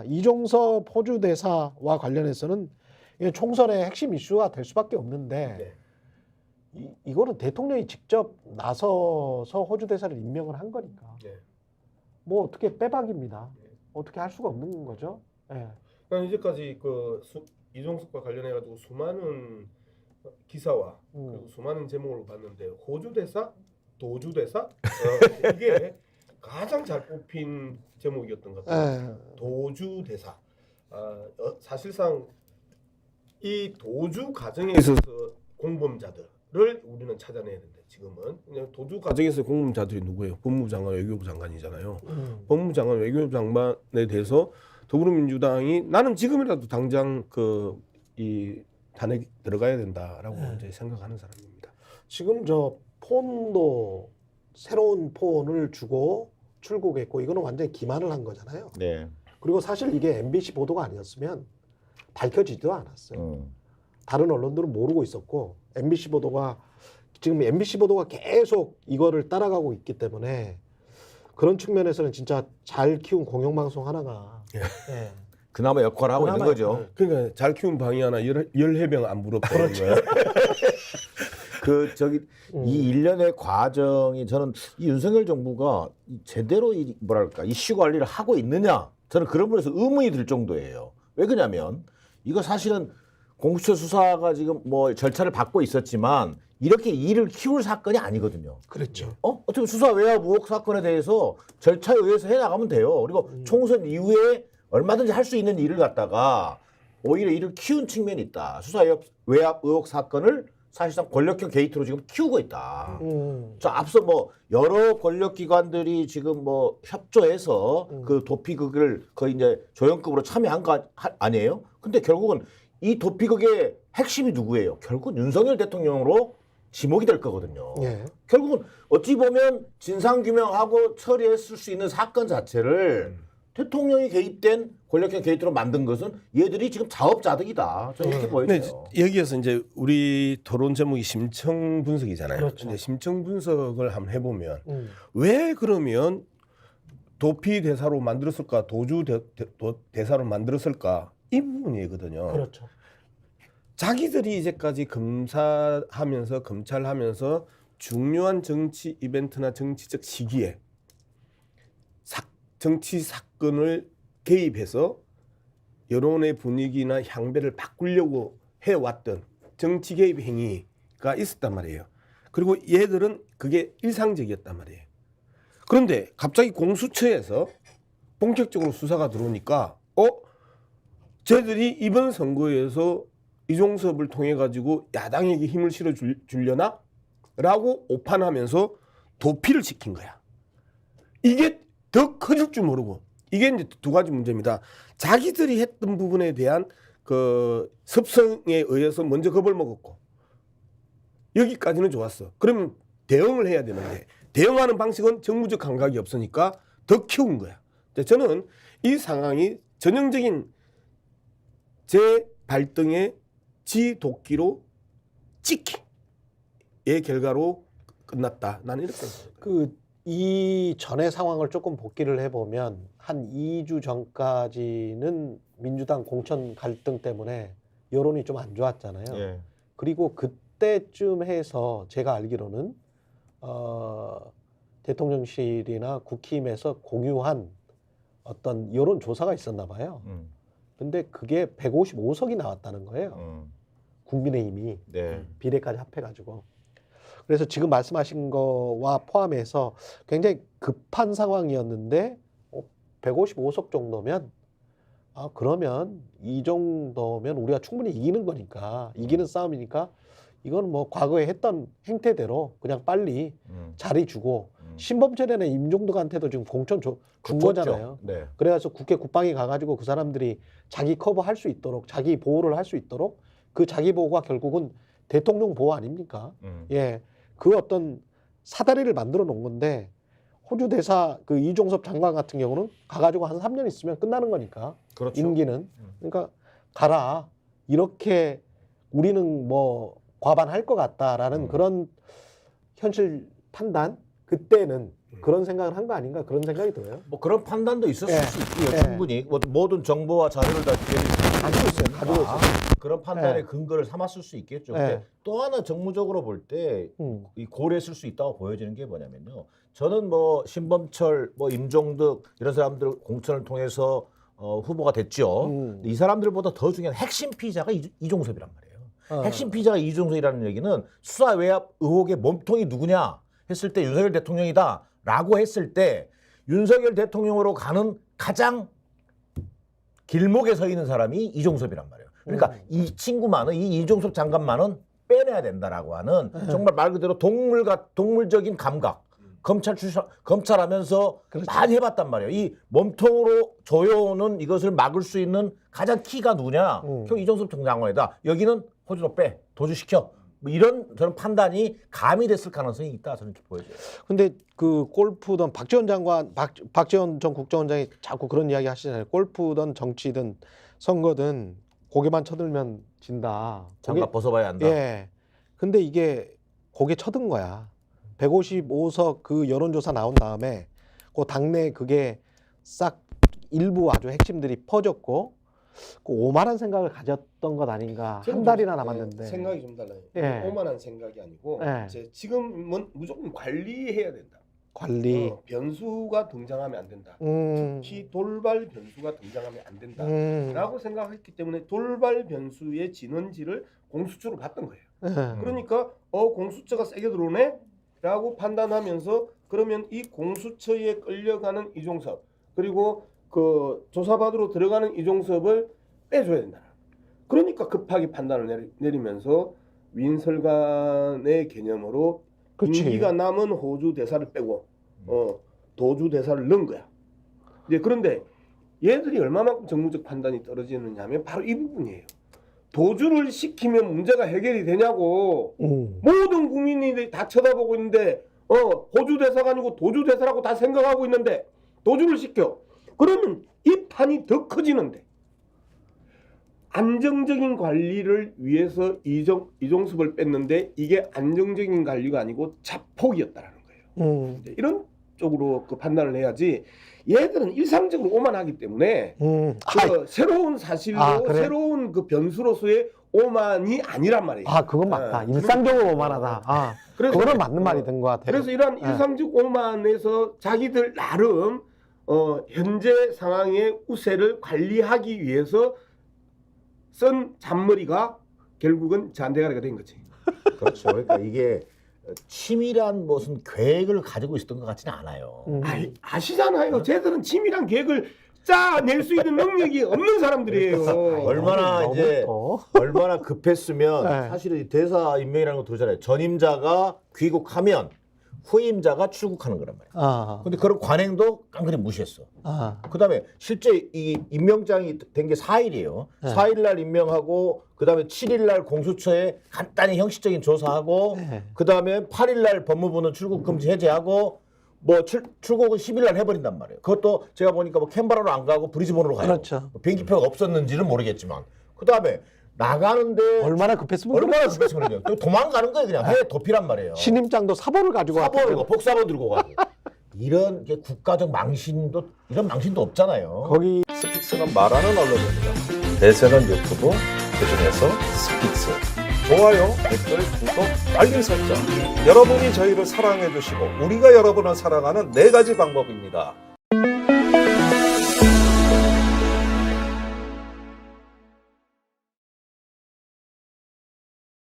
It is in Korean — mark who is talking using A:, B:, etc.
A: 이종섭 호주 대사와 관련해서는 이게 총선의 핵심 이슈가 될 수밖에 없는데 이거는 대통령이 직접 나서서 호주 대사를 임명을 한 거니까 뭐 어떻게 빼박입니다. 어떻게 할 수가 없는 거죠.
B: 그러니까 이제까지 이종섭과 관련해 가지고 수많은 기사와 그리고 수많은 제목을 봤는데 호주 대사, 도주 대사 이게 가장 잘 뽑힌 제목이었던 것 같아요. 도주 대사. 사실상 이 도주 과정에 있어서 공범자들을 우리는 찾아내야 된다. 지금은 그냥 도주 과정에서 공범자들이 누구예요? 법무부 장관, 외교부 장관이잖아요. 법무부 장관, 외교부 장관에 대해서 더불어민주당이 나는 지금이라도 당장 이 탄핵 들어가야 된다라고 이제 생각하는 사람입니다.
A: 지금 저 폰도 새로운 폰을 주고 출국했고 이거는 완전히 기만을 한 거잖아요.
C: 네.
A: 그리고 사실 이게 MBC 보도가 아니었으면 밝혀지지도 않았어요. 다른 언론들은 모르고 있었고 MBC 보도가 지금 MBC 보도가 계속 이거를 따라가고 있기 때문에 그런 측면에서는 진짜 잘 키운 공영방송 하나가
C: 그나마 역할을 하고 있는 거죠.
B: 그러니까 잘 키운 방이 하나 열 해병 안 부럽다는 거예요.
C: 이 일련의 과정이 저는 이 윤석열 정부가 제대로 이 이슈 관리를 하고 있느냐 저는 그런 부분에서 의문이 들 정도예요. 왜 그러냐면 이거 사실은 공수처 수사가 지금 뭐 절차를 밟고 있었지만 이렇게 일을 키울 사건이 아니거든요.
A: 그렇죠.
C: 어차피 수사 외압 의혹 사건에 대해서 절차에 의해서 해나가면 돼요. 그리고 총선 이후에 얼마든지 할 수 있는 일을 갖다가 오히려 일을 키운 측면이 있다. 수사 외압 의혹 사건을 사실상 권력형 게이트로 지금 키우고 있다. 자, 앞서 뭐 여러 권력기관들이 지금 뭐 협조해서 그 도피극을 거의 이제 조연급으로 참여한 거 아니에요? 근데 결국은 이 도피극의 핵심이 누구예요? 결국 윤석열 대통령으로 지목이 될 거거든요. 결국은 어찌 보면 진상규명하고 처리했을 수 있는 사건 자체를 대통령이 개입된 권력형 게이트로 만든 것은 얘들이 지금 자업자득이다. 저는 이렇게 보여져요.
B: 여기에서 이제 우리 토론 제목이 심층 분석이잖아요.
A: 그렇죠.
B: 근데 심층 분석을 한번 해보면 왜 그러면 도피 대사로 만들었을까, 도주 대사로 만들었을까 이 부분이거든요.
A: 그렇죠.
B: 자기들이 이제까지 검사하면서 검찰하면서 중요한 정치 이벤트나 정치적 시기에 정치 사건을 개입해서 여론의 분위기나 향배를 바꾸려고 해왔던 정치 개입 행위가 있었단 말이에요. 그리고 얘들은 그게 일상적이었단 말이에요. 그런데 갑자기 공수처에서 본격적으로 수사가 들어오니까 쟤들이 이번 선거에서 이종섭을 통해 가지고 야당에게 힘을 실어 주려나? 라고 오판하면서 도피를 시킨 거야. 이게 더 커질 줄 모르고 이게 이제 두 가지 문제입니다. 자기들이 했던 부분에 대한 그 습성에 의해서 먼저 겁을 먹었고 여기까지는 좋았어. 그러면 대응을 해야 되는데 대응하는 방식은 정무적 감각이 없으니까 더 키운 거야. 저는 이 상황이 전형적인 제 발등에 지 도끼로 찍기의 결과로 끝났다. 나는 이렇게 생각합니다.
A: 이 전의 상황을 조금 복기를 해보면 한 2주 전까지는 민주당 공천 갈등 때문에 여론이 좀 안 좋았잖아요. 그리고 그때쯤 해서 제가 알기로는 대통령실이나 국힘에서 공유한 어떤 여론조사가 있었나 봐요. 근데 그게 155석이 나왔다는 거예요. 국민의힘이 비례까지 합해가지고. 그래서 지금 말씀하신 거와 포함해서 굉장히 급한 상황이었는데 155석 정도면 그러면 이 정도면 우리가 충분히 이기는 거니까 이기는 싸움이니까 이건 뭐 과거에 했던 행태대로 그냥 빨리 자리 주고 신범철이나 임종덕한테도 지금 공천 준 거잖아요. 그래서 국회 국방위 가가지고 그 사람들이 자기 커버할 수 있도록 자기 보호를 할 수 있도록 그 자기 보호가 결국은 대통령 보호 아닙니까? 그 어떤 사다리를 만들어 놓은 건데 호주 대사 그 이종섭 장관 같은 경우는 가가지고 한 3년 있으면 끝나는 거니까 임기는 그러니까 가라 이렇게 우리는 뭐 과반할 것 같다라는 그런 현실 판단 그때는 그런 생각을 한 거 아닌가 그런 생각이 들어요.
C: 뭐 그런 판단도 있었을
A: 예.
C: 수 있고요.
A: 예.
C: 충분히 모든 정보와 자료를 다
A: 가지고 있어요. 가지고 있어요.
C: 그런 판단의
A: 예.
C: 근거를 삼았을 수 있겠죠.
A: 예.
C: 근데 또 하나 정무적으로 볼 때 이 고려했을 수 있다고 보여지는 게 뭐냐면요. 저는 뭐 신범철, 뭐 임종득 이런 사람들 공천을 통해서 후보가 됐죠. 근데 이 사람들보다 더 중요한 핵심 피의자가 이종섭이란 말이에요. 핵심 피의자가 이종섭이라는 얘기는 수사 외압 의혹의 몸통이 누구냐 했을 때 윤석열 대통령이다라고 했을 때 윤석열 대통령으로 가는 가장 길목에 서 있는 사람이 이종섭이란 말이에요. 그러니까 이 친구만은 이 이종섭 장관만은 빼내야 된다라고 하는 정말 말 그대로 동물적인 감각. 검찰하면서
A: 그렇죠.
C: 많이 해봤단 말이에요. 이 몸통으로 조여오는 이것을 막을 수 있는 가장 키가 누구냐? 결국 이종섭 장관이다. 여기는 호주로 빼, 도주시켜. 뭐 이런 저는 판단이 가미됐을 가능성이 있다 저는 이렇게 보여져요.
A: 근데 그 골프든 박지원 전 국정원장이 자꾸 그런 이야기 하시잖아요. 골프든 정치든 선거든 고개만 쳐들면 진다.
C: 장갑 벗어봐야 한다.
A: 예. 근데 이게 고개 쳐든 거야. 155석 그 여론조사 나온 다음에 그 당내 그게 싹 일부 아주 핵심들이 퍼졌고 그 오만한 생각을 가졌던 것 아닌가. 한 달이나 남았는데.
B: 생각이 좀 달라요.
A: 예.
B: 오만한 생각이 아니고
A: 예.
B: 이제 지금은 무조건 관리해야 된다.
A: 관리.
B: 변수가 등장하면 안 된다. 특히 돌발 변수가 등장하면 안 된다. 라고 생각했기 때문에 돌발 변수의 진원지를 공수처로 봤던 거예요. 그러니까 공수처가 세게 들어오네 라고 판단하면서 그러면 이 공수처에 끌려가는 이종섭 그리고 그 조사받으러 들어가는 이종섭을 빼줘야 된다. 그러니까 급하게 판단을 내리면서 윈설관의 개념으로
A: 그치.
B: 임기가 남은 호주 대사를 빼고 도주 대사를 넣은 거야. 이제 그런데 얘들이 얼마만큼 정무적 판단이 떨어지느냐 하면 바로 이 부분이에요. 도주를 시키면 문제가 해결이 되냐고. 모든 국민이 다 쳐다보고 있는데 호주 대사가 아니고 도주 대사라고 다 생각하고 있는데 도주를 시켜. 그러면 이 판이 더 커지는데 안정적인 관리를 위해서 이종섭을 뺐는데 이게 안정적인 관리가 아니고 자폭이었다라는 거예요. 이런 쪽으로 그 판단을 해야지 얘들은 일상적으로 오만하기 때문에 그 새로운 사실로
A: 그래?
B: 새로운 그 변수로서의 오만이 아니란 말이에요.
A: 그건 맞다. 일상적으로 오만하다. 그거는 맞는 말이 된 것 같아요.
B: 그래서 이러한 일상적 오만에서 자기들 나름 현재 상황의 우세를 관리하기 위해서 쓴 잔머리가 결국은 잔대가리가 된 거지.
C: 그렇죠. 그러니까 이게 치밀한 무슨 계획을 가지고 있었던 것 같지는 않아요.
B: 아시잖아요. 쟤들은 치밀한 계획을 짜낼 수 있는 능력이 없는 사람들이에요.
C: 얼마나 급했으면
A: 네.
C: 사실은 이 대사 임명이라는 거 들으잖아요. 전임자가 귀국하면 후임자가 출국하는 거란 말이에요. 근데 그런 관행도 깡그리 무시했어. 그다음에 실제 이 임명장이 된 게 4일이에요. 4일 날 임명하고 그다음에 7일 날 공수처에 간단히 형식적인 조사하고 그다음에 8일 날 법무부는 출국 금지 해제하고 뭐 출국은 10일 날 해버린단 말이에요. 그것도 제가 보니까 뭐 캔버라로 안 가고 브리즈번으로 가요.
A: 그렇죠.
C: 비행기표가 없었는지는 모르겠지만 그다음에 나가는데
A: 얼마나 급했으면
C: 그러냐. 또 도망가는 거예요. 그냥 해외 도피란 말이에요.
A: 신임장도 사보를 가지고
C: 사보를 복사본 들고 가고 이런 게 국가적 망신도 이런 망신도 없잖아요.
A: 거기
D: 스픽스는 말하는 언론입니다. 대세는 유튜브, 그중에서 스픽스. 좋아요, 댓글, 구독, 알림 설정. 여러분이 저희를 사랑해 주시고 우리가 여러분을 사랑하는 4가지 방법입니다.